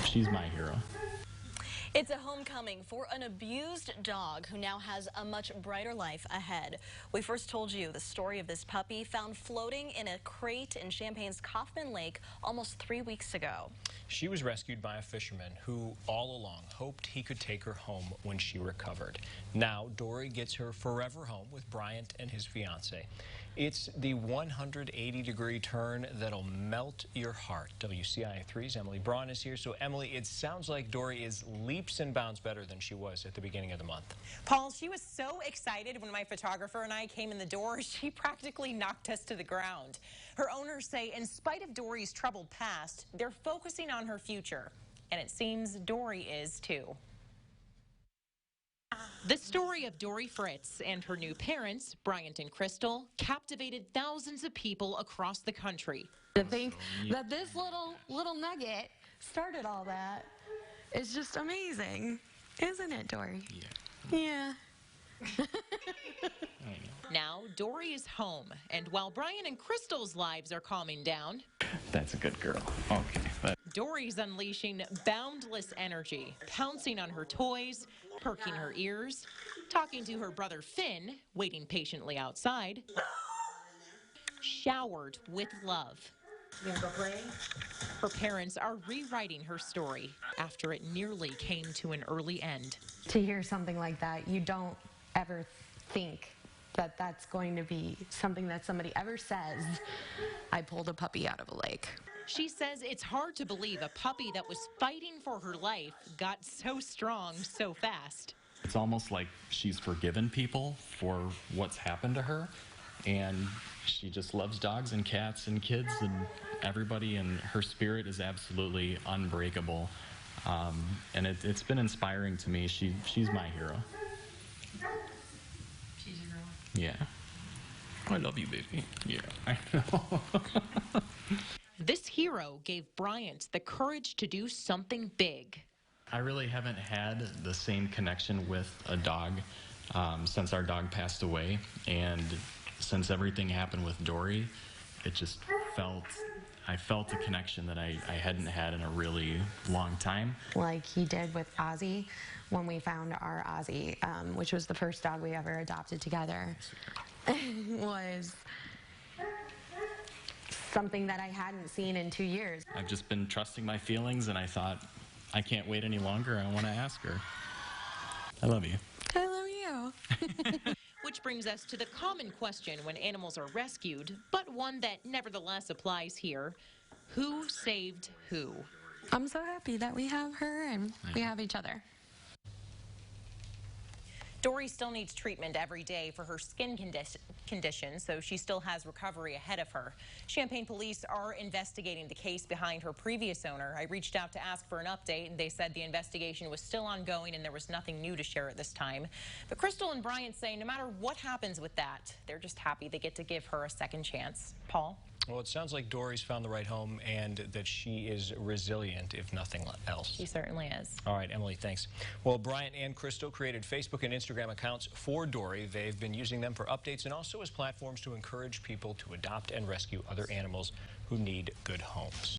She's my hero. It's a homecoming for an abused dog who now has a much brighter life ahead. We first told you the story of this puppy found floating in a crate in Champaign's Kaufman Lake almost 3 weeks ago. She was rescued by a fisherman who all along hoped he could take her home when she recovered. Now Dory gets her forever home with Bryant and his fiance. It's the 180-degree turn that'll melt your heart. WCIA3's Emily Braun is here. So Emily, it sounds like Dory is leaps and bounds better than she was at the beginning of the month. Paul, she was so excited when my photographer and I came in the door, she practically knocked us to the ground. Her owners say in spite of Dory's troubled past, they're focusing on her future. And it seems Dory is too. The story of Dory Fritz and her new parents, Bryant and Crystal, captivated thousands of people across the country. To think that this little nugget started all that is just amazing, isn't it, Dory? Yeah. Now Dory is home, and while Bryant and Crystal's lives are calming down, That's a good girl. Okay. Dory's unleashing boundless energy, pouncing on her toys, perking her ears, talking to her brother Finn, waiting patiently outside, showered with love. You gonna go play? Her parents are rewriting her story after it nearly came to an early end. To hear something like that, you don't ever think that that's going to be something that somebody ever says. I pulled a puppy out of a lake. She says it's hard to believe a puppy that was fighting for her life got so strong so fast. It's almost like she's forgiven people for what's happened to her, and she just loves dogs and cats and kids and everybody, and her spirit is absolutely unbreakable. And it's been inspiring to me. She's my hero. She's your girl. Yeah. I love you, baby. Yeah, I know. This hero gave Bryant the courage to do something big. I really haven't had the same connection with a dog since our dog passed away, and since everything happened with Dory, it just I felt a connection that I hadn't had in a really long time. Like he did with Ozzy when we found our Ozzy, which was the first dog we ever adopted together, was something that I hadn't seen in 2 years. I've just been trusting my feelings, and I thought, I can't wait any longer. I want to ask her. I love you. I love you. Which brings us to the common question when animals are rescued, but one that nevertheless applies here. Who saved who? I'm so happy that we have her and we have each other. Dory still needs treatment every day for her skin condition, so she still has recovery ahead of her. Champaign police are investigating the case behind her previous owner. I reached out to ask for an update, and they said the investigation was still ongoing and there was nothing new to share at this time. But Crystal and Bryant say no matter what happens with that, they're just happy they get to give her a second chance. Paul? Well, it sounds like Dory's found the right home and that she is resilient, if nothing else. She certainly is. All right, Emily, thanks. Well, Bryant and Crystal created Facebook and Instagram accounts for Dory. They've been using them for updates and also as platforms to encourage people to adopt and rescue other animals who need good homes.